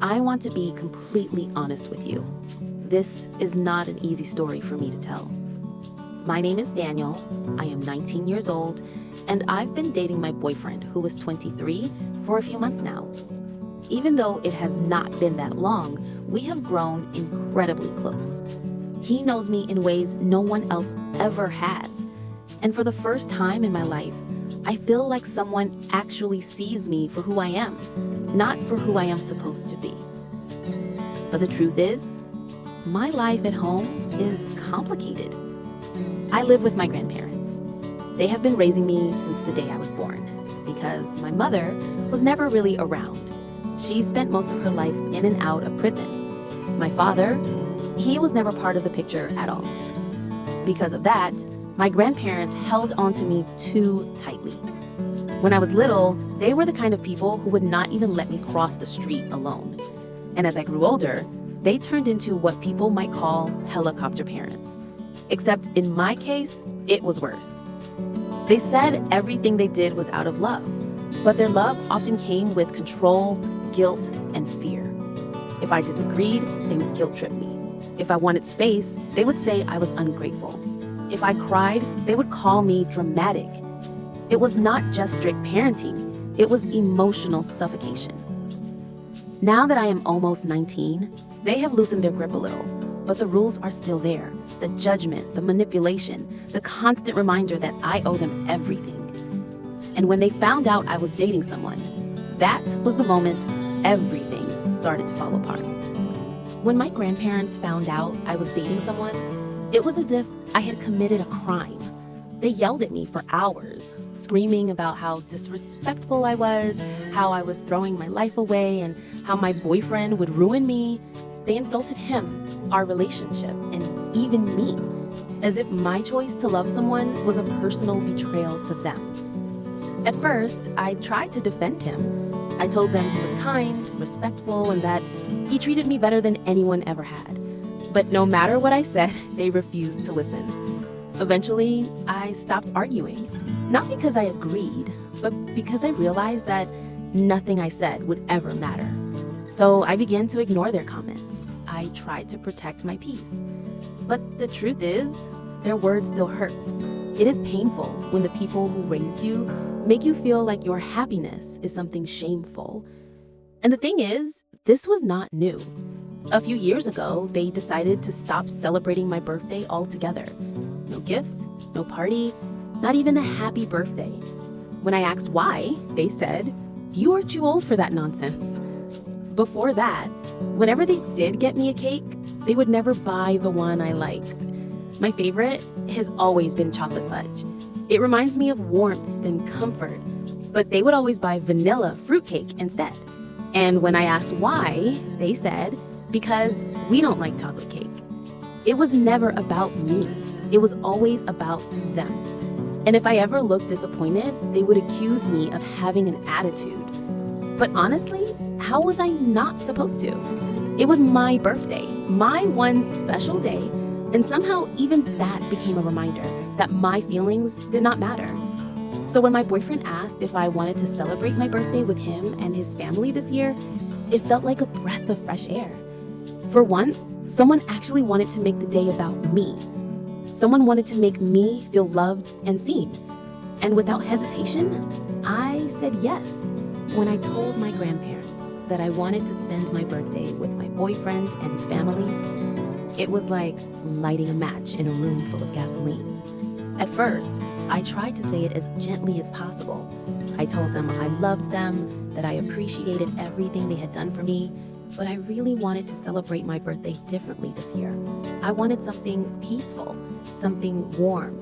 I want to be completely honest with you. This is not an easy story for me to tell. My name is Daniel, I am 19 years old, and I've been dating my boyfriend, who is 23, for a few months now. Even though it has not been that long, we have grown incredibly close. He knows me in ways no one else ever has. And for the first time in my life, I feel like someone actually sees me for who I am, not for who I am supposed to be. But the truth is, my life at home is complicated. I live with my grandparents. They have been raising me since the day I was born, because my mother was never really around. She spent most of her life in and out of prison. My father, he was never part of the picture at all. Because of that, my grandparents held on to me too tightly. When I was little, they were the kind of people who would not even let me cross the street alone. And as I grew older, they turned into what people might call helicopter parents. Except in my case, it was worse. They said everything they did was out of love, but their love often came with control, guilt, and fear. If I disagreed, they would guilt trip me. If I wanted space, they would say I was ungrateful. If I cried, they would call me dramatic. It was not just strict parenting, it was emotional suffocation. Now that I am almost 19, they have loosened their grip a little, but the rules are still there. The judgment, the manipulation, the constant reminder that I owe them everything. And when they found out I was dating someone, that was the moment everything started to fall apart. When my grandparents found out I was dating someone, it was as if I had committed a crime. They yelled at me for hours, screaming about how disrespectful I was, how I was throwing my life away, and how my boyfriend would ruin me. They insulted him, our relationship, and even me, as if my choice to love someone was a personal betrayal to them. At first, I tried to defend him. I told them he was kind, respectful, and that he treated me better than anyone ever had. But no matter what I said, they refused to listen. Eventually, I stopped arguing, not because I agreed, but because I realized that nothing I said would ever matter. So I began to ignore their comments. I tried to protect my peace. But the truth is, their words still hurt. It is painful when the people who raised you make you feel like your happiness is something shameful. And the thing is, this was not new. A few years ago, they decided to stop celebrating my birthday altogether. No gifts, no party, not even a happy birthday. When I asked why, they said, "You are too old for that nonsense." Before that, whenever they did get me a cake, they would never buy the one I liked. My favorite has always been chocolate fudge. It reminds me of warmth and comfort, but they would always buy vanilla fruitcake instead. And when I asked why, they said, "Because we don't like chocolate cake." It was never about me. It was always about them. And if I ever looked disappointed, they would accuse me of having an attitude. But honestly, how was I not supposed to? It was my birthday, my one special day, and somehow even that became a reminder that my feelings did not matter. So when my boyfriend asked if I wanted to celebrate my birthday with him and his family this year, it felt like a breath of fresh air. For once, someone actually wanted to make the day about me. Someone wanted to make me feel loved and seen. And without hesitation, I said yes. When I told my grandparents that I wanted to spend my birthday with my boyfriend and his family, it was like lighting a match in a room full of gasoline. At first, I tried to say it as gently as possible. I told them I loved them, that I appreciated everything they had done for me, but I really wanted to celebrate my birthday differently this year. I wanted something peaceful, something warm,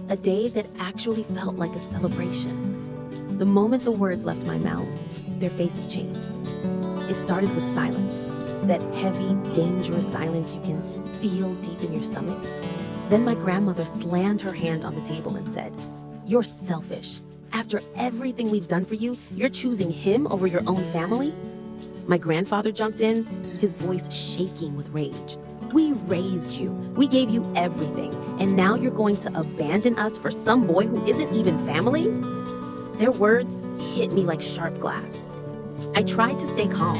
a day that actually felt like a celebration. The moment the words left my mouth, their faces changed. It started with silence, that heavy, dangerous silence you can feel deep in your stomach. Then my grandmother slammed her hand on the table and said, "You're selfish. After everything we've done for you, you're choosing him over your own family?" My grandfather jumped in, his voice shaking with rage. "We raised you, we gave you everything, and now you're going to abandon us for some boy who isn't even family?" Their words hit me like sharp glass. I tried to stay calm.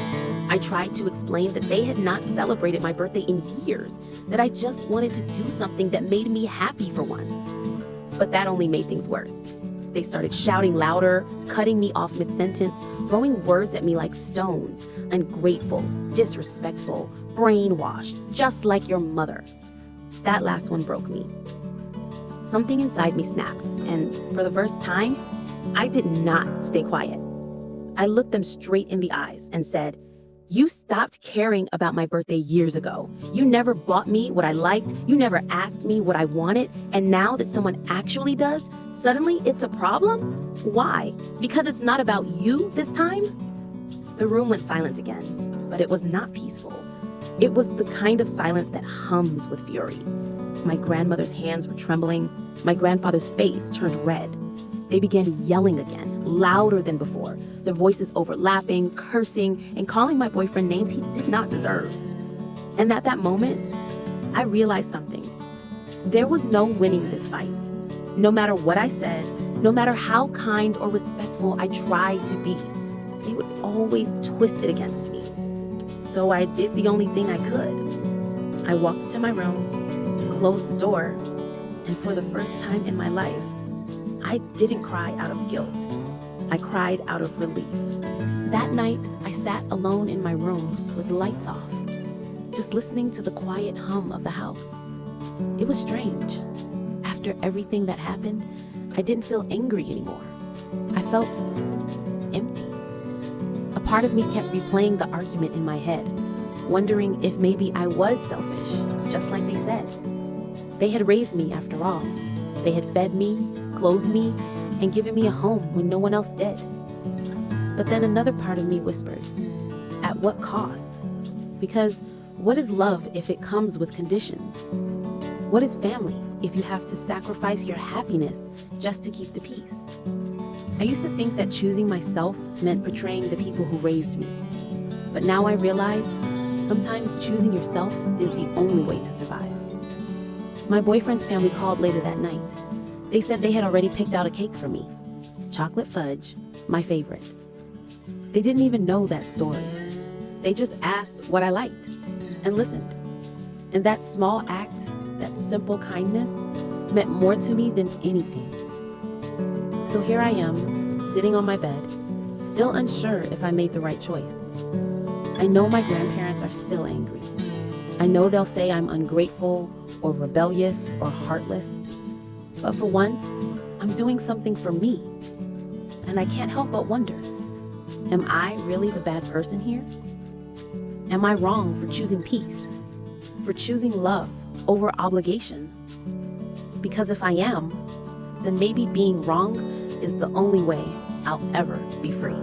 I tried to explain that they had not celebrated my birthday in years, that I just wanted to do something that made me happy for once. But that only made things worse. They started shouting louder, cutting me off mid-sentence, throwing words at me like stones, ungrateful, disrespectful, brainwashed, just like your mother. That last one broke me. Something inside me snapped, and for the first time, I did not stay quiet. I looked them straight in the eyes and said, "You stopped caring about my birthday years ago. You never bought me what I liked. You never asked me what I wanted. And now that someone actually does, suddenly it's a problem? Why? Because it's not about you this time?" The room went silent again, but it was not peaceful. It was the kind of silence that hums with fury. My grandmother's hands were trembling. My grandfather's face turned red. They began yelling again, louder than before, their voices overlapping, cursing, and calling my boyfriend names he did not deserve. And at that moment, I realized something. There was no winning this fight. No matter what I said, no matter how kind or respectful I tried to be, they would always twist it against me. So I did the only thing I could. I walked to my room, closed the door, and for the first time in my life, I didn't cry out of guilt. I cried out of relief. That night, I sat alone in my room with the lights off, just listening to the quiet hum of the house. It was strange. After everything that happened, I didn't feel angry anymore. I felt empty. A part of me kept replaying the argument in my head, wondering if maybe I was selfish, just like they said. They had raised me after all. They had fed me, clothed me, and given me a home when no one else did. But then another part of me whispered, at what cost? Because what is love if it comes with conditions? What is family if you have to sacrifice your happiness just to keep the peace? I used to think that choosing myself meant betraying the people who raised me. But now I realize sometimes choosing yourself is the only way to survive. My boyfriend's family called later that night. They said they had already picked out a cake for me. Chocolate fudge, my favorite. They didn't even know that story. They just asked what I liked and listened. And that small act, that simple kindness, meant more to me than anything. So here I am, sitting on my bed, still unsure if I made the right choice. I know my grandparents are still angry. I know they'll say I'm ungrateful or rebellious or heartless. But for once, I'm doing something for me. And I can't help but wonder, am I really the bad person here? Am I wrong for choosing peace? For choosing love over obligation? Because if I am, then maybe being wrong is the only way I'll ever be free.